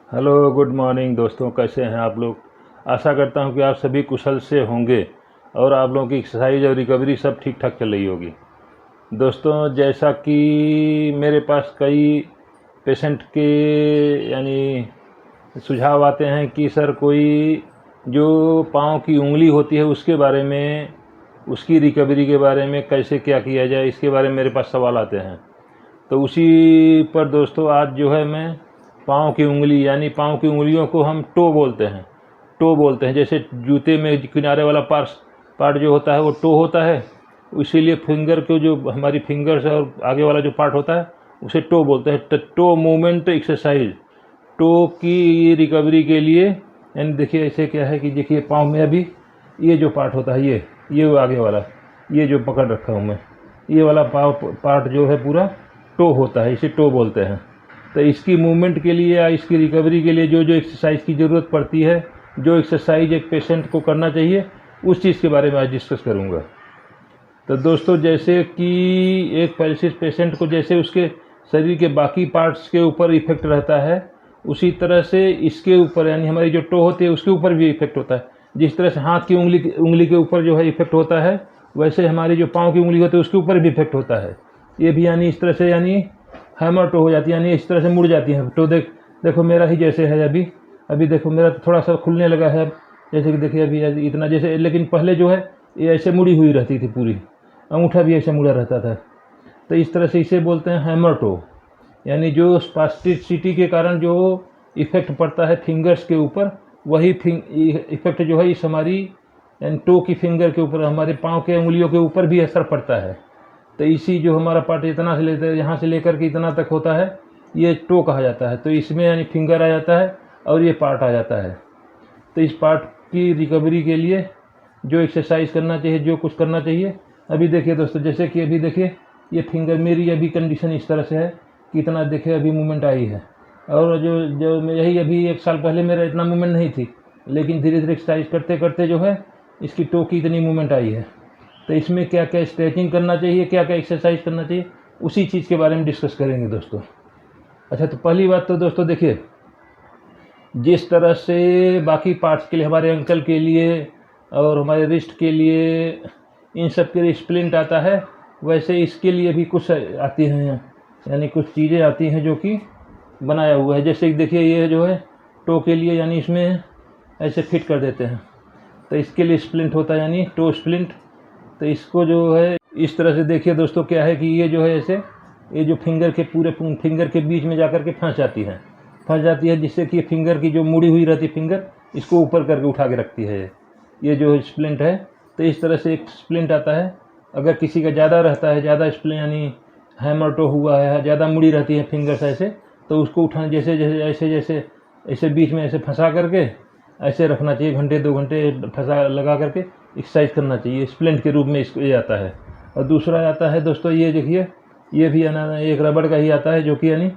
Hello, good morning दोस्तों। कैसे हैं आप लोग? आशा करता हूं कि आप सभी कुशल से होंगे और आप लोगों की एक्सरसाइज और रिकवरी सब ठीक ठाक चल रही होगी। दोस्तों, जैसा कि मेरे पास कई पेशेंट के यानी सुझाव आते हैं कि सर कोई जो पाँव की उंगली होती है उसके बारे में, उसकी रिकवरी के बारे में कैसे क्या किया जाए, इसके बारे में मेरे पास सवाल आते हैं। तो उसी पर दोस्तों आज जो है मैं पाँव की उंगली यानी पाँव की उंगलियों को हम टो बोलते हैं। जैसे जूते में किनारे वाला पार्ट जो होता है वो टो होता है, इसीलिए फिंगर को जो हमारी फिंगर्स और आगे वाला जो पार्ट होता है उसे टो बोलते हैं। तो टो मूवमेंट एक्सरसाइज, टो की रिकवरी के लिए यानी देखिए ऐसे क्या है कि देखिए पाँव में अभी ये जो पार्ट होता है ये वो आगे वाला, ये जो पकड़ रखा हूँ मैं, ये वाला पाँव पार्ट जो है पूरा टो होता है, इसे टो बोलते हैं। तो इसकी मूवमेंट के लिए या इसकी रिकवरी के लिए जो जो एक्सरसाइज की ज़रूरत पड़ती है, जो एक्सरसाइज एक पेशेंट को करना चाहिए, उस चीज़ के बारे में आज डिस्कस करूँगा। तो दोस्तों, जैसे कि एक पैरालिसिस पेशेंट को जैसे उसके शरीर के बाकी पार्ट्स के ऊपर इफेक्ट रहता है, उसी तरह से इसके ऊपर यानी हमारी जो टो होती है उसके ऊपर भी इफेक्ट होता है। जिस तरह से हाथ की उंगली के ऊपर जो है इफेक्ट होता है, वैसे हमारी जो पाँव की उंगली होती है उसके ऊपर भी इफेक्ट होता है। ये भी यानी इस तरह से यानी हैमर टो हो जाती है, यानी इस तरह से मुड़ जाती है। तो देखो मेरा ही जैसे है अभी देखो मेरा थोड़ा सा खुलने लगा है, जैसे कि देखिए अभी इतना जैसे, लेकिन पहले जो है ये ऐसे मुड़ी हुई रहती थी, पूरी अंगूठा भी ऐसे मुड़ा रहता था। तो इस तरह से इसे बोलते हैं हैमर टो, यानी जो स्पास्टिसिटी के कारण जो इफेक्ट पड़ता है फिंगर्स के ऊपर, वही इफेक्ट जो है इस हमारी यानी टो की फिंगर के ऊपर, हमारे पाँव के उंगलियों के ऊपर भी असर पड़ता है। तो इसी जो हमारा पार्ट इतना से लेते हैं, यहाँ से लेकर के इतना तक होता है, ये टो कहा जाता है। तो इसमें यानी फिंगर आ जाता है और ये पार्ट आ जाता है। तो इस पार्ट की रिकवरी के लिए जो एक्सरसाइज करना चाहिए, जो कुछ करना चाहिए, अभी देखिए दोस्तों, जैसे कि अभी देखिए ये फिंगर मेरी अभी कंडीशन इस तरह से है कि इतना देखिए अभी मूवमेंट आई है, और जो जो यही अभी 1 साल पहले मेरा इतना मूवमेंट नहीं थी, लेकिन धीरे धीरे एक्सरसाइज करते करते जो है इसकी टो की इतनी मूवमेंट आई है। तो इसमें क्या क्या स्ट्रेचिंग करना चाहिए, क्या क्या एक्सरसाइज करना चाहिए, उसी चीज़ के बारे में डिस्कस करेंगे दोस्तों। अच्छा, तो पहली बात तो दोस्तों देखिए, जिस तरह से बाकी पार्ट्स के लिए, हमारे एंकल के लिए और हमारे रिस्ट के लिए, इन सब के लिए स्प्लिंट आता है, वैसे इसके लिए भी कुछ आती हैं, यानी कुछ चीज़ें आती हैं जो कि बनाया हुआ है। जैसे कि देखिए ये जो है टो के लिए, यानी इसमें ऐसे फिट कर देते हैं, तो इसके लिए स्प्लिंट होता है, यानी टो स्प्लिंट। तो इसको जो है इस तरह से देखिए दोस्तों, क्या है कि ये जो है ऐसे, ये जो फिंगर के पूरे फिंगर के बीच में जाकर के फंस जाती है, जिससे कि फिंगर की जो मुड़ी हुई रहती फिंगर, इसको ऊपर करके उठा के रखती है। ये जो स्प्लिंट है, तो इस तरह से एक स्प्लिंट आता है। अगर किसी का ज़्यादा रहता है, ज़्यादा स्प्लिंट यानी हैमर टो हुआ है, ज़्यादा मुड़ी रहती है फिंगर्स ऐसे, तो उसको उठाने ऐसे बीच में ऐसे फंसा करके ऐसे रखना चाहिए, घंटे 2 घंटे फंसा लगा करके एक्सरसाइज करना चाहिए। स्प्लिंट के रूप में इसको ये आता है। और दूसरा आता है दोस्तों, ये देखिए, ये भी एक रबड़ का ही आता है, जो कि यानी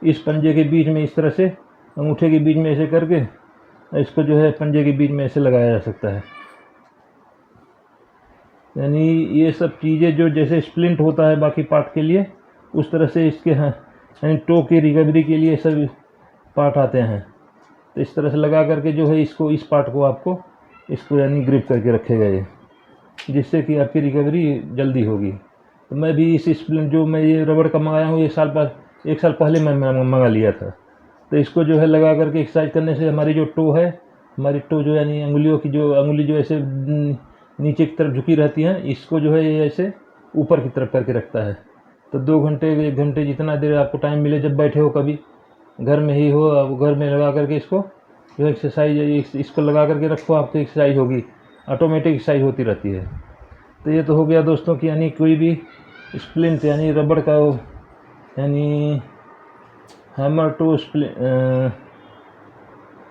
इस पंजे के बीच में इस तरह से अंगूठे के बीच में ऐसे करके इसको जो है पंजे के बीच में ऐसे लगाया जा सकता है। यानी ये सब चीज़ें जो जैसे स्प्लिंट होता है बाकी पार्ट के लिए, उस तरह से इसके यानी टो की रिकवरी के लिए सब पार्ट आते हैं। तो इस तरह से लगा करके जो है इसको, इस पार्ट को आपको इसको यानी ग्रिप करके रखेगा ये, जिससे कि आपकी रिकवरी जल्दी होगी। तो मैं भी इस स्प्लिंट जो मैं ये रबड़ का मंगाया हूँ, 1 साल पहले मैं मंगा लिया था। तो इसको जो है लगा करके एक्सरसाइज करने से हमारी जो टो है, हमारी टो जो यानी अंगुलियों की जो अंगुली जो ऐसे नीचे की तरफ झुकी रहती हैं, इसको जो है ये ऐसे ऊपर की तरफ करके रखता है। तो 2 घंटे 1 घंटे जितना देर आपको टाइम मिले, जब बैठे हो, कभी घर में ही हो, अब घर में लगा करके इसको जो एक्सरसाइज, इसको लगा करके रखो, आपकी एक्सरसाइज होगी, ऑटोमेटिक एक्सरसाइज होती रहती है। तो ये तो हो गया दोस्तों कि यानी कोई भी स्प्लिंट यानी रबड़ का यानी हैमर टू स्प्लिंट,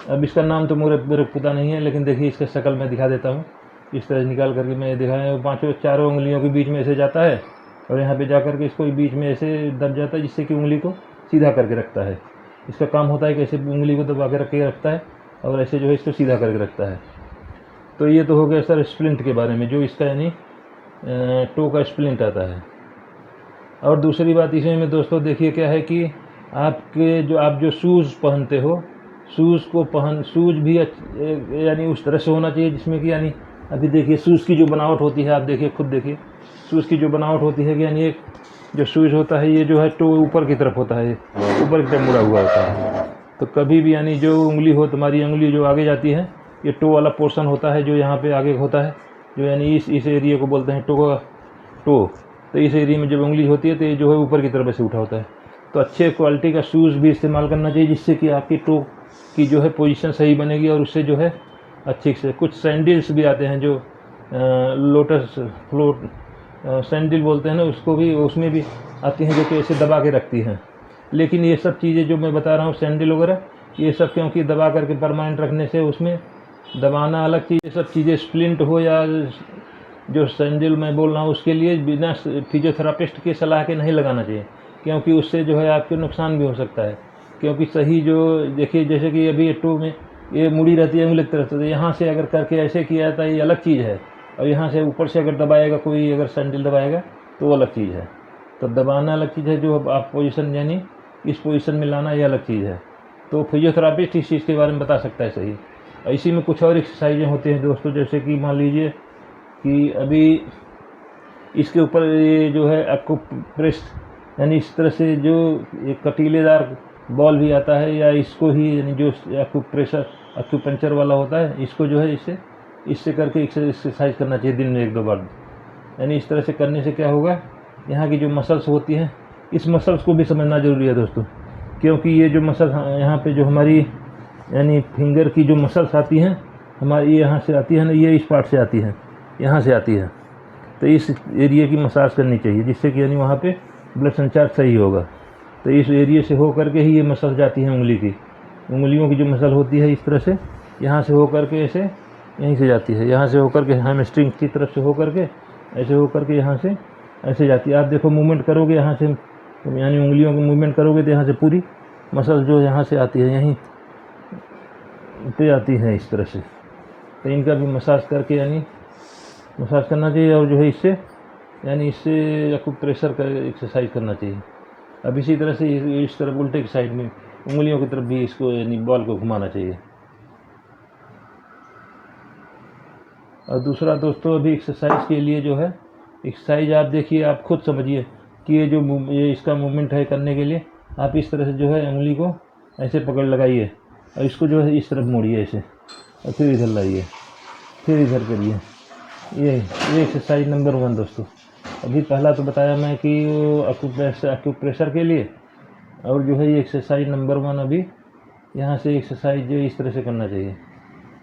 अब इसका नाम तो मेरे को पता नहीं है, लेकिन देखिए इसका शक्ल मैं दिखा देता हूँ। इस तरह निकाल करके मैं दिखाया, 5 चारों उंगलियों के बीच में ऐसे जाता है, और यहाँ पे जा करके इसको बीच में ऐसे दब जाता है, जिससे कि उंगली को सीधा करके रखता है। इसका काम होता है कि ऐसे उंगली को दबा के रख के रखता है, और ऐसे जो है इसको सीधा करके रखता है। तो ये तो हो गया सर स्प्लिंट के बारे में, जो इसका यानी टो का स्प्लिंट आता है। और दूसरी बात इसमें दोस्तों देखिए क्या है कि आप जो शूज़ पहनते हो, शूज़ भी यानी उस तरह से होना चाहिए जिसमें कि यानी अभी देखिए शूज़ की जो बनावट होती है, आप देखिए खुद देखिए शूज़ की जो बनावट होती है कि यानी एक जो शूज़ होता है ये जो है टो ऊपर की तरफ होता है, ऊपर की तरफ मुड़ा हुआ होता है। तो कभी भी यानी जो उंगली हो, तुम्हारी उंगली जो आगे जाती है, ये टो वाला पोर्शन होता है जो यहाँ पे आगे होता है, जो यानी इस एरिया को बोलते हैं टो। तो इस एरिया में जब उंगली होती है तो ये जो है ऊपर की तरफ से उठा होता है। तो अच्छे क्वालिटी का शूज़ भी इस्तेमाल करना चाहिए जिससे कि आपकी टो की जो है पोजीशन सही बनेगी और उससे जो है अच्छे से। कुछ सैंडल्स भी आते हैं जो लोटस फ्लोट सैंडल बोलते हैं ना, उसको भी उसमें भी आती हैं जो कि ऐसे दबा के रखती हैं। लेकिन ये सब चीज़ें जो मैं बता रहा हूँ सैंडल वगैरह, ये सब क्योंकि दबा करके परमानेंट रखने से उसमें दबाना अलग चीज़, ये सब चीज़ें स्प्लिंट हो या जो सैंडल मैं बोल रहा हूँ उसके लिए बिना फिजियोथेरापिस्ट की सलाह के नहीं लगाना चाहिए, क्योंकि उससे जो है आपके नुकसान भी हो सकता है। क्योंकि सही जो देखिए जैसे कि अभी ये टो में ये मुड़ी रहती है उंगली की तरफ से, तो यहाँ से अगर करके ऐसे किया जाता है ये अलग चीज़ है, और यहाँ से ऊपर से अगर दबाएगा कोई, अगर सैंडल दबाएगा तो वो अलग चीज़ है। तो दबाना अलग चीज़ है, जो आप पोजीशन यानी इस पोजीशन में लाना ये अलग चीज़ है। तो फिजियोथेरापिस्ट इस चीज़ के बारे में बता सकता है सही। इसी में कुछ और एक्सरसाइजें होती हैं दोस्तों, जैसे कि मान लीजिए कि अभी इसके ऊपर ये जो है आपको प्रेस यानी इस तरह से जो एक कटीलेदार बॉल भी आता है, या इसको ही यानी जो एक्यूपंक्चर वाला होता है, इसको जो है इससे करके एक्सरसाइज करना चाहिए दिन में 1-2 बार। यानी इस तरह से करने से क्या होगा, यहाँ की जो मसल्स होती हैं इस मसल्स को भी समझना ज़रूरी है दोस्तों, क्योंकि ये जो मसल यहाँ पे जो हमारी यानी फिंगर की जो मसल्स आती हैं हमारी, यहाँ से आती है ना, ये इस पार्ट से आती है, यहाँ से आती है। तो इस एरिया की मसाज करनी चाहिए जिससे कि यानी वहाँ पे ब्लड संचार सही होगा। तो इस एरिया से हो करके ही ये मसल जाती है उंगलियों की जो मसल होती है इस तरह से, यहाँ से हो करके ऐसे यहीं से जाती है, यहाँ से हो करके हैमस्ट्रिंग की तरफ से हो करके ऐसे हो करके यहाँ से ऐसे जाती है। आप देखो मूवमेंट करोगे यहाँ से, यानी उंगलियों की मूवमेंट करोगे तो यहाँ से पूरी मसल जो यहाँ से आती है यहीं पे आती है इस तरह से। तो इनका भी मसाज करके यानी मसाज करना चाहिए, और जो है इससे यानी इससे एक्यूप्रेशर का एक्सरसाइज करना चाहिए। अब इसी तरह से इस तरफ उल्टे की साइड में उंगलियों की तरफ भी इसको यानी बॉल को घुमाना चाहिए। और दूसरा दोस्तों अभी एक्सरसाइज के लिए जो है एक्सरसाइज आप देखिए, आप खुद समझिए कि ये इसका मूवमेंट है करने के लिए, आप इस तरह से जो है उंगली को ऐसे पकड़ लगाइए और इसको जो है इस तरफ मोड़िए ऐसे, और फिर इधर लाइए, फिर इधर करिए। ये एक्सरसाइज नंबर 1 दोस्तों। अभी पहला तो बताया मैं कि एक्यूप्रेशर के लिए, और जो है ये एक्सरसाइज नंबर 1 अभी यहाँ से एक्सरसाइज जो इस तरह से करना चाहिए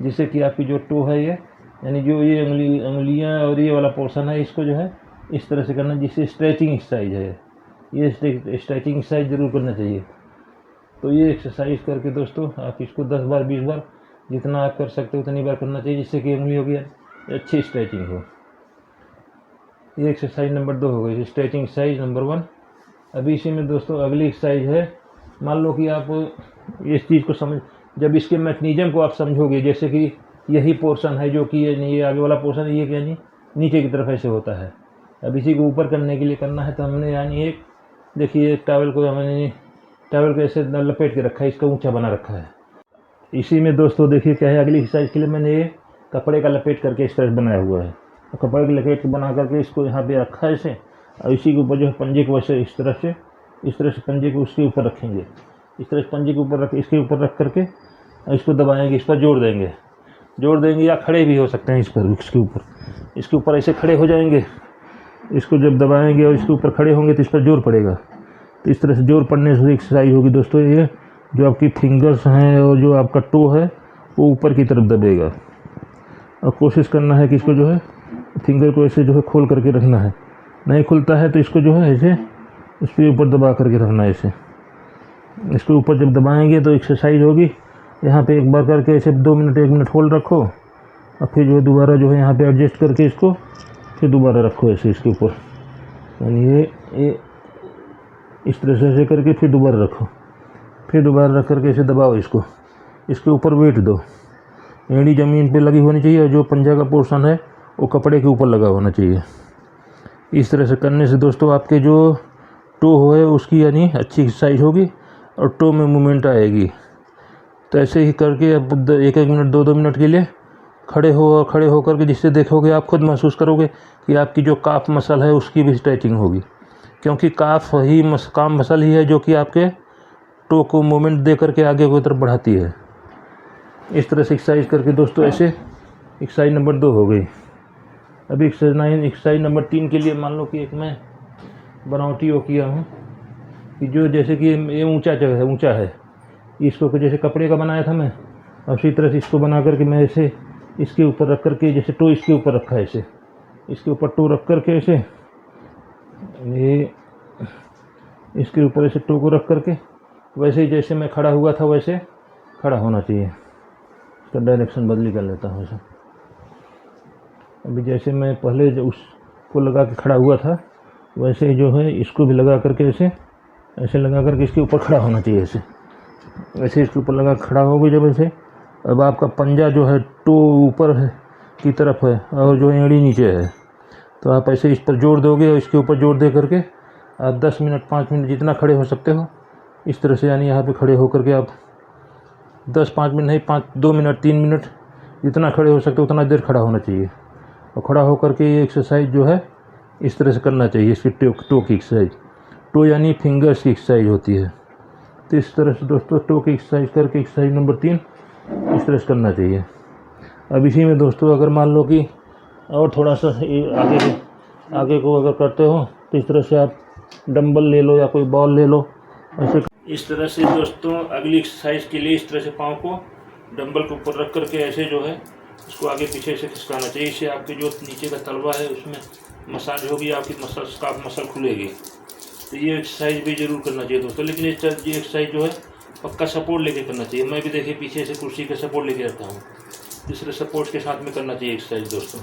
जिससे कि आपकी जो टो है ये यानी जो ये उंगलियाँ और ये वाला पोर्शन है इसको जो है इस तरह से करना, जिससे स्ट्रेचिंग एक्सरसाइज है, ये स्ट्रेचिंग एक्सरसाइज ज़रूर करना चाहिए। तो ये एक्सरसाइज करके दोस्तों आप इसको 10 बार 20 बार जितना आप कर सकते हो उतनी बार करना चाहिए, जिससे कि उंगलियों की अच्छी स्ट्रेचिंग हो। ये एक्सरसाइज नंबर 2 हो गई, स्ट्रेचिंग एक्सरसाइज नंबर 1। अभी इसी में दोस्तों अगली एक्सरसाइज है, मान लो कि आप इस चीज़ को जब इसके मैकेनिज्म को आप समझोगे, जैसे कि यही पोर्शन है जो कि ये आगे वाला पोर्शन है, ये यानी नीचे की तरफ ऐसे होता है। अब इसी को ऊपर करने के लिए करना है तो हमने यानी एक देखिए एक टावल को ऐसे लपेट के रखा है, इसका ऊंचा बना रखा है। इसी में दोस्तों देखिए क्या है, अगली एक्सरसाइज के लिए मैंने ये कपड़े का लपेट करके इस तरह बनाया हुआ है, तो कपड़े के लपेट के बना करके इसको यहाँ पे रखा है ऐसे, और इसी के ऊपर जो है पंजे को वैसे इस तरह से पंजे को उसके ऊपर रखेंगे, इस तरह से पंजे के ऊपर इसके ऊपर रख करके इसको दबाएंगे, इस पर जोड़ देंगे या खड़े भी हो सकते हैं इसके ऊपर ऐसे खड़े हो जाएंगे। इसको जब दबाएंगे और इसके ऊपर खड़े होंगे तो इस पर जोर पड़ेगा, तो इस तरह से जोर पड़ने से एक्सरसाइज होगी दोस्तों। ये जो आपकी फिंगर्स हैं और जो आपका टो है वो ऊपर की तरफ दबेगा, और कोशिश करना है कि इसको जो है फिंगर को ऐसे जो है खोल करके रखना है, नहीं खुलता है तो इसको जो है ऐसे इसके ऊपर दबा करके रखना है ऐसे। इसके ऊपर जब दबाएंगे तो एक्सरसाइज होगी। यहाँ पे एक बार करके ऐसे 2 मिनट 1 मिनट होल्ड रखो, और फिर जो है दोबारा जो है यहाँ पे एडजस्ट करके इसको फिर दोबारा रखो ऐसे इसके ऊपर, यानी ये इस तरह से ऐसे करके फिर दोबारा रखो, फिर दोबारा रख करके ऐसे दबाओ इसके ऊपर वेट दो। एड़ी ज़मीन पे लगी होनी चाहिए और जो पंजा का पोर्शन है वो कपड़े के ऊपर लगा होना चाहिए। इस तरह से करने से दोस्तों आपके जो टो है उसकी यानी अच्छी एक्सरसाइज होगी और टो में मूवमेंट आएगी। तो ऐसे ही करके अब 1-1 मिनट 2-2 मिनट के लिए खड़े होकर के, जिससे देखोगे आप खुद महसूस करोगे कि आपकी जो काफ मसल है उसकी भी स्ट्रेचिंग होगी, क्योंकि काफ ही काम मसल ही है जो कि आपके टो को मूवमेंट दे करके आगे की तरफ बढ़ाती है। इस तरह से एक्सरसाइज करके दोस्तों ऐसे एक्सरसाइज नंबर 2 हो गई। अभी एक्सरसाइज नंबर 3 के लिए मान लो कि एक मैं बनावटी वो किया हूँ कि जो जैसे कि ये ऊंचा है, इसको जैसे कपड़े का बनाया था मैं, और उसी तरह से इसको बना करके मैं ऐसे इसके ऊपर रख करके, जैसे टो इसके ऊपर रखा है, ऐसे इसके ऊपर टो रख करके ऐसे ये इसके ऊपर ऐसे टो को रख करके वैसे ही जैसे मैं खड़ा हुआ था वैसे खड़ा होना चाहिए। इसका डायरेक्शन बदली कर लेता हूँ ऐसे। अभी जैसे मैं पहले जो उसको लगा के खड़ा हुआ था वैसे ही जो है इसको भी लगा करके ऐसे लगा करके इसके ऊपर खड़ा होना चाहिए। ऐसे इसके ऊपर लगा खड़ा हो गई जब ऐसे, अब आपका पंजा जो है टो ऊपर है की तरफ है और जो एड़ी नीचे है, तो आप ऐसे इस पर जोर दोगे और इसके ऊपर जोर दे करके आप 10 मिनट 5 मिनट जितना खड़े हो सकते हो इस तरह से, यानी यहाँ पे खड़े होकर के आप 10-5 मिनट नहीं 2 मिनट 3 मिनट जितना खड़े हो सकते हो उतना देर खड़ा होना चाहिए। और खड़ा होकर के ये एक्सरसाइज जो है इस तरह से करना चाहिए। इसकी टो की एक्सरसाइज, टो यानी फिंगर्स की एक्सरसाइज होती है। तो इस तरह से दोस्तों टो की एक्सरसाइज करके एक्सरसाइज नंबर 3 इस तरह से करना चाहिए। अब इसी में दोस्तों अगर मान लो कि और थोड़ा सा आगे को अगर करते हो तो इस तरह से आप डंबल ले लो या कोई बॉल ले लो, ऐसे इस तरह से दोस्तों अगली एक्सरसाइज के लिए इस तरह से पाँव को डंबल के ऊपर रख करके ऐसे जो है इसको आगे पीछे से खिसकाना चाहिए। इससे आपके जो नीचे का तलवा है उसमें मसाज होगी, आपकी काफ मसल खुलेगी। तो ये एक्सरसाइज भी जरूर करना चाहिए दोस्तों, लेकिन ये एक्सरसाइज जो है पक्का सपोर्ट लेके करना चाहिए। मैं भी देखिए पीछे से कुर्सी का सपोर्ट लेके रखता हूँ, दूसरे सपोर्ट के साथ में करना चाहिए एक्सरसाइज दोस्तों।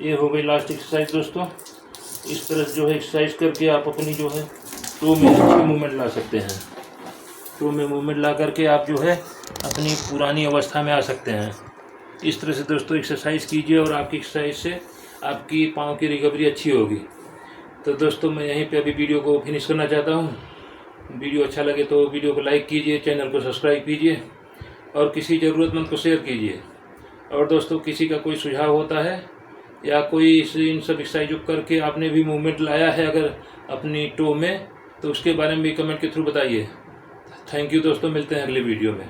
ये हो गई लास्ट एक्सरसाइज दोस्तों। इस तरह जो है एक्सरसाइज करके आप अपनी जो है टो में अच्छी मूवमेंट ला सकते हैं। टो में मूवमेंट ला करके आप जो है अपनी पुरानी अवस्था में आ सकते हैं। इस तरह से दोस्तों एक्सरसाइज कीजिए और आपकी एक्सरसाइज से आपकी पाँव की रिकवरी अच्छी होगी। तो दोस्तों मैं यहीं पे अभी वीडियो को फिनिश करना चाहता हूँ। वीडियो अच्छा लगे तो वीडियो को लाइक कीजिए, चैनल को सब्सक्राइब कीजिए और किसी ज़रूरतमंद को शेयर कीजिए। और दोस्तों किसी का कोई सुझाव होता है या कोई इन सब एक्सरसाइज करके आपने भी मूवमेंट लाया है अगर अपनी टो में, तो उसके बारे में भी कमेंट के थ्रू बताइए। थैंक यू दोस्तों, मिलते हैं अगले वीडियो में।